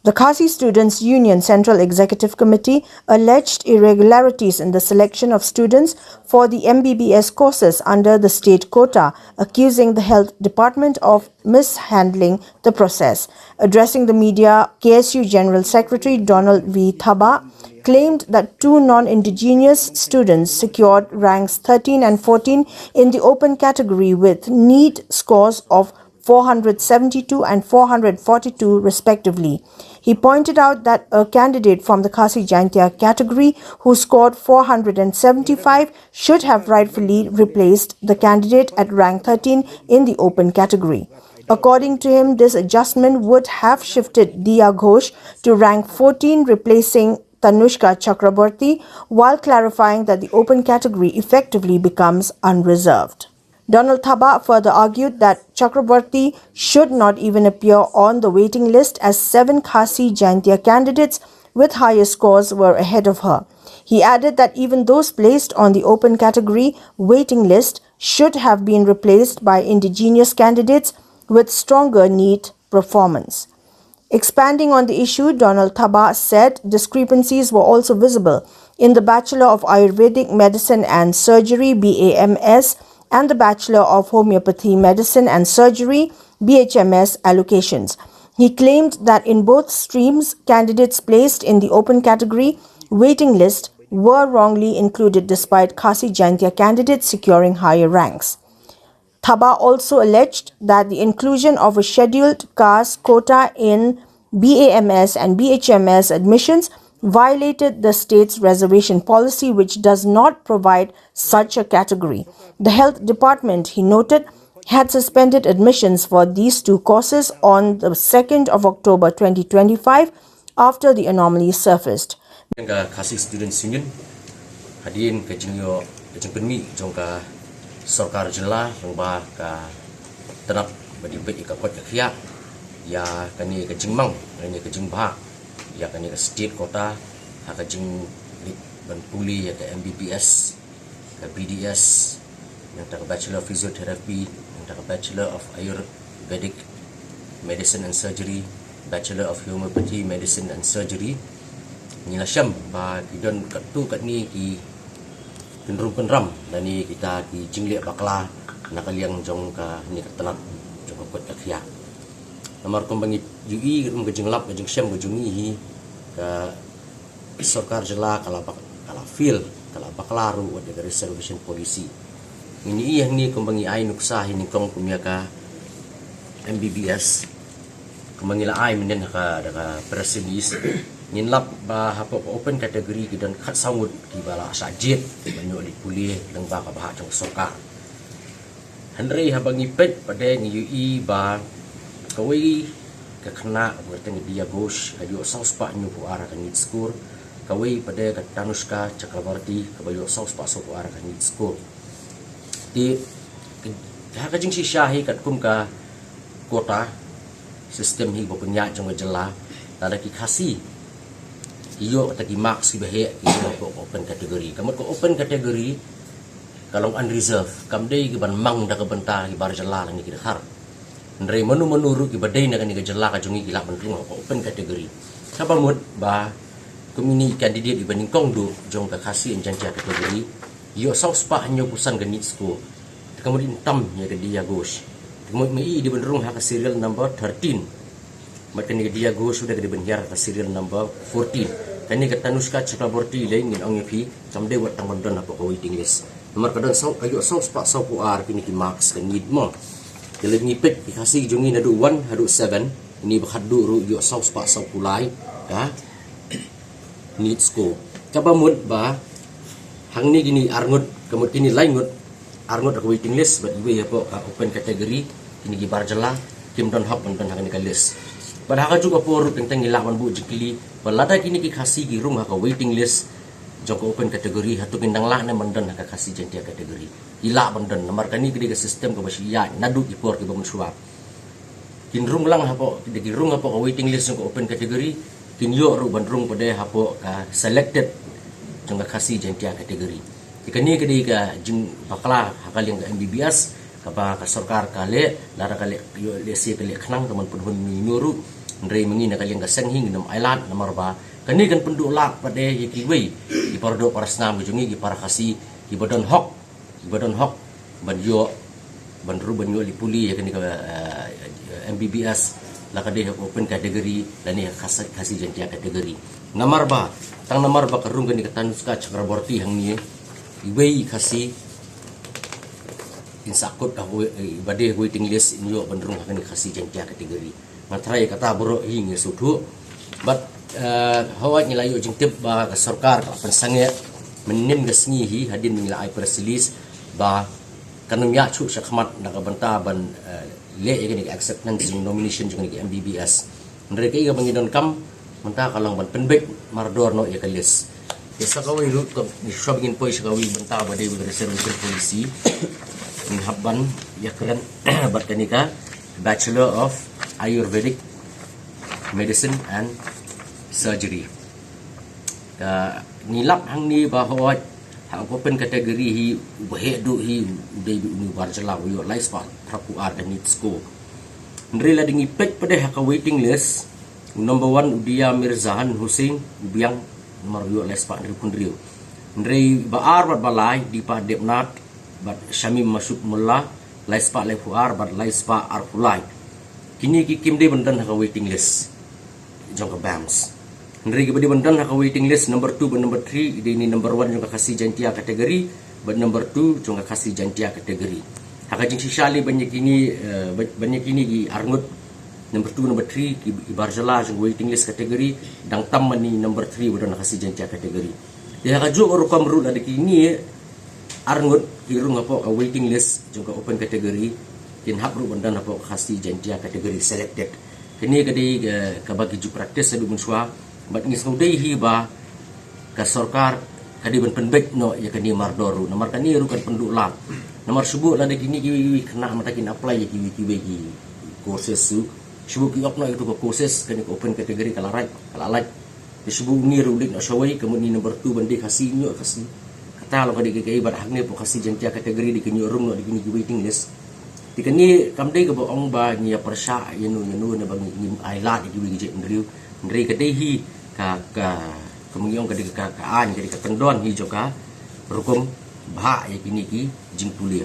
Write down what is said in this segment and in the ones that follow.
The Ksu Students' Union Central Executive Committee alleged irregularities in the selection of students for the Mbbs courses under the state quota, accusing the Health Department of mishandling the process. Addressing the media, KSU General Secretary Donald V. Thaba claimed that two non-indigenous students secured ranks 13 and 14 in the open category with NEET scores of 472 and 442 respectively. He pointed out that a candidate from the Khasi Jaintia category who scored 475 should have rightfully replaced the candidate at rank 13 in the open category. According to him, this adjustment would have shifted Diya Ghosh to rank 14, replacing Tanushka Chakraborty, while clarifying that the open category effectively becomes unreserved. Donald Thaba further argued that Chakraborty should not even appear on the waiting list as 7 Khasi Jaintia candidates with higher scores were ahead of her. He added that even those placed on the open category waiting list should have been replaced by indigenous candidates with stronger NEET performance. Expanding on the issue, Donald Thaba said discrepancies were also visible in the Bachelor of Ayurvedic Medicine and Surgery (BAMS) and the Bachelor of Homeopathy Medicine and Surgery (BHMS) allocations. He claimed that in both streams, candidates placed in the open category waiting list were wrongly included despite Khasi Jaintia candidates securing higher ranks. Thaba also alleged that the inclusion of a scheduled caste quota in BAMS and BHMS admissions violated the state's reservation policy, which does not provide such a category. The Health Department, he noted, had suspended admissions for these two courses on the 2nd of October 2025 after the anomaly surfaced. Ksu Students Union hadirin ke jingyo jingpenmi jongka sarkar jela rangba ka terap badibet ka kot khia ya kani ke jingmang kani ke jingbha ya kani ke state quota ha ka jing ban puli ya ke Mbbs ke BDS yang tak Bachelor of Physiotherapy, yang tak Bachelor of Ayurvedic Medicine and Surgery, Bachelor of Homeopathy Medicine and Surgery. Inilah syam ba kidon kat tu kat ni ki cenderung penram dan ni kita ki jingliak bakla nak liang jong ka ni kat telat jong kot ka khia. Nomor kombangi UI ke jenglap ke jeng syam ke jungi hi ka sarkar jela kala feel kala baklaru ada reservation policy. Ini yang ni kombangi ai nuksa ini kong kumia ka Mbbs kombangi la ai menen ka da presilis ninlap ba hapo open kategori dan khat sangut ki bala sajit banyo di pulih dang ba ka bah jong sarkar. Henry habangi pet pada ni UI ba kawai ke kena berteng Diya Ghosh ayo saus pa nyu pu ara kan nit score kawai pada ka Tanushka Chakraborty kabayo saus pa so pu ara kan nit score di ha ka jing si syahi kat kum ka quota sistem hi bo punya jong jela tada ki khasi iyo tagi marks ki bahe ki open category kamot ko open category kalau unreserved kamdei ki ban mang da ka benta ki bar jela ni ki har ndre menu ki badai na kan ki jela ka jungi ki la ban ring open category sapa mut ba komuni candidate dibanding kong do jong ka khasi enjantia kategori yo saus pa hanyo pusan ka nit school kemudian tam ya ke Diya Ghosh kemudian mai di benrung ha ka serial number 13 makan ni Diya Ghosh sudah ke benhiar ka serial number 14 kani ka Tanushka Chakraborty lain ngin ong fi samde wat tang don apa ko waiting list nomor kadon sau ayo saus pa sau pu ar kini ki marks ka nit mo Kalau ngipet ki khasi jungi nadu 1 hadu 7 ini bakhadu ru yo saus pa sau pulai ya need score coba mud ba hang ni gini arngut kemud kini lain ngut arngut aku waiting list but iwe ya po open category kini gi barjala kim don hop don hang ni ka list pada ha juga por tentang ilawan bu jikili balada kini ki khasi gi room ha ka waiting list joko open kategori hatu kindang lah ne mandan ka khasi jentia kategori ila bandan nomor kani ke sistem ke basia nadu ipor ke bom suap kin rung lang hapo di rung hapo waiting list ko open kategori kin yo ru bandrung pada hapo ka selected jong khasi jentia kategori ikani ke ka jing bakla hakal yang Mbbs ka ba ka sarkar kale lara kale yo lesi kale khnang teman pun nyuru Ndre mengi na kalian ka senghing nam island namar ba kani kan penduk lak pada yikiwi di pardo parasnam gujungi di para kasi di badan hok ban yo ban ru ban yo lipuli ya kani ka Mbbs la kade open category lani kasi jantia kategori namar ba tang namar ba karung kani katanuska chakraborti hang ni iwei kasi insakut aku ibade waiting list inyo bandrung kani kasi jantia kategori matrai kata boro hingi sudu but hawat nilayo jingtip ba ka sarkar ka pensange menin gasngi hi hadin mila ai presilis ba kanum ya chu syakmat nakabanta ban le ini acceptance nomination jeng ni Mbbs mereka iga bangidon kam menta kalang ban penbek mardor no ya kalis isa kawi lut ko ni shopping poi kawi benta ba de reservation policy in habban ya keren bat kanika Bachelor of Ayurvedic Medicine and Surgery nilap hang ni bahwa hang open kategori hi behedu hi de uni barjala yo life spot trapu ar dan nitsko nrila dingi pek pada haka waiting list number 1 Udia Mirzahan Hussein ubiang nomor yo life spot nri kunrio nri baar bat balai di pa depnat bat Shamim Masuk Mullah life spot life ar bat life spot ar pulai kini ki kim de bandan haka waiting list jong Mbbs Nri ke badi bandan haka waiting list number 2 dan number 3 ini number 1 jong kasih jantia kategori but number 2 jong kasih jantia kategori haka jing sishali banyak ini di arngut number 2 number 3 ki barjala jong waiting list kategori dang tam mani number 3 badan kasih jantia kategori dia haka jo orukam ru ada kini arngut kirung apa ka waiting list jong ka open kategori kin hak ru bandan apa kasih jantia kategori selected kini kadi ka bagi ju praktis sedu munswa bat ngis ngudai hi ba ka sarkar kadi ban penbek no ya kani mardoru namar kani ru kan penduk lak namar subu la de kini ki kena matakin apply ya ki bagi courses su subu ki okno itu ko courses kani ko open kategori kalalaj di subu ni ru dik no shawai kemudian number 2 bandi kasih nyo kasih kata lo kadi ki ibarat hakne po kasih jantia kategori di kini rum no di kini waiting list di kani kamdai ke ba ong ba nya persya yenu na bang ni ailat di wi je ndri kadai hi ka kemudian ketika kaan jadi ketendon hi joka rukum bah ya kini ki jingpulia.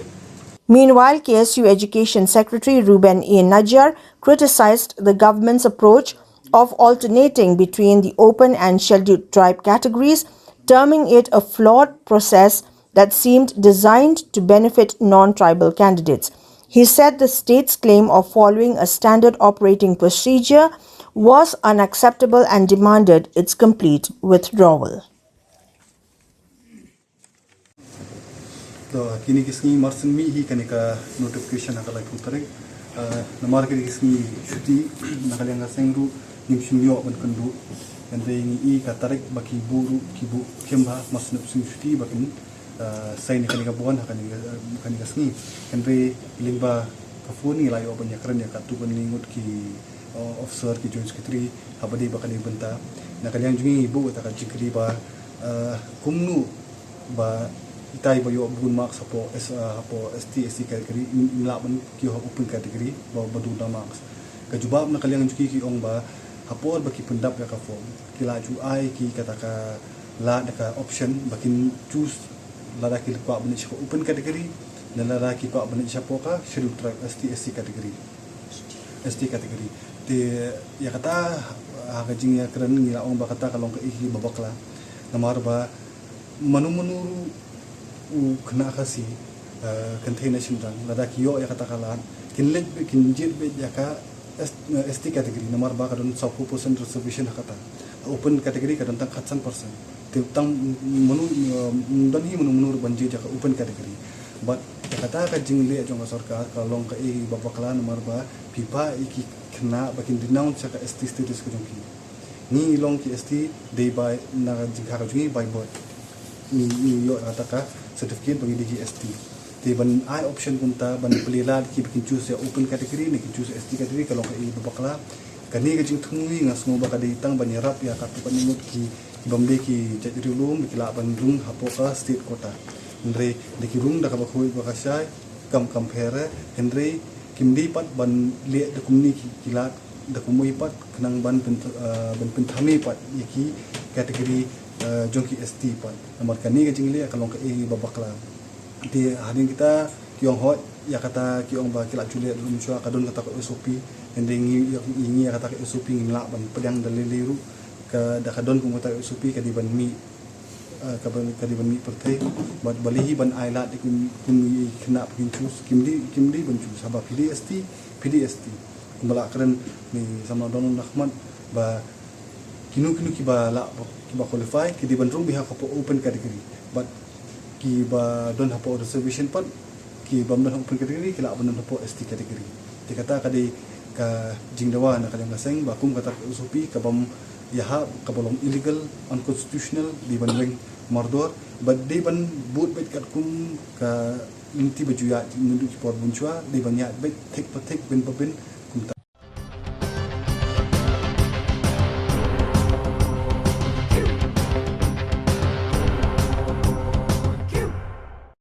Meanwhile, KSU Education Secretary Ruben A. Najjar criticized the government's approach of alternating between the open and scheduled tribe categories, terming it a flawed process that seemed designed to benefit non-tribal candidates. He said the state's claim of following a standard operating procedure was unacceptable and demanded its complete withdrawal. तो किनी किसकी मर्सन में ही कने का नोटिफिकेशन अगर लाइक उतरे नमार के किसकी छुट्टी नकलियांगा सेंगरू निम्शुमियो बनकंडू एंड ई का तारीख बाकी बुरु किबु केम्बा मसन छुट्टी बाकी साइन कने का बुआन कने किसकी एंड लिंबा कफोनी लायो बन्या करन्या का तु बन्नी मुट की officer ki joint secretary habadi bakali benta nakaliang jungi ibu taka jikri ba kumnu ba itai ba yo bun marks apo ST SC category imla ban ki open category ba badu da marks ka jubab nakaliang jungi ki ong ba hapor ba ki pendap ya ka form kila ju ai ki kata ka la da option bakin choose la da ki kwa ban open category dan la da ki kwa ban siapa ka scheduled tribe ST SC category te ya kata hagajing ya keren ngira ong ba kata kalong ka ihi babakla namar ba manu kena kasi container simrang lada kiyo ya kata kalan kinlet kinjir be ya ka ST category namar ba kadon 100% reservation kata open category kadon tang 100% te tang manu dan hi manu banji ja ka open category but kata ka jingle jong sarkar kalong ka ihi babakla namar ba pipa iki kena bakin denounce ka ST status ko jongki ni long ki ST day by na jingka ka jungi by board ni yo kata ka certificate bagi digi ST te ban I option kunta ban pelila ki bikin choose ya open category ni ki choose ST category kalong ka i babakla kani ka jing thungui ngas ngo ba ka ditang ban yarap ya ka tu panimut ki bamde ki jadi room ki la ban room hapo ka state quota ndre de ki room da ka ba khoi ba ka sai kam compare ndre kimdi pat ban le de kumni ki la dah kumui pat kenang ban pentami pat yaki kategori jongki ST pat nomor kani ke jingli kalau ke babakla di hari kita kiong hot ya kata kiong ba kila juliet lum chua kadon kata ko SOP ending ingi kata ke SOP ngila ban pedang daliru ke da kadon ku kata SOP ke di ban mi ka di ban mi pertai bat balihi ban ailat di kun kena pinchus kimdi ban chu sabab PDST kumbala keren ni sama Donald Ahmad ba kinu ki ba qualify ki di ban rung biha ko open category but ki ba don hapo reservation pat ki ba ban open category kila ban hapo ST category dikata kadi ka jingdawa na kadang kaseng ba kum kata usupi ka bam yaha ka bolong illegal unconstitutional di ban weng mardor but di ban boot bet kat kum ka inti bajuya nundu ki por bunchwa di ban ya bet tek patek ben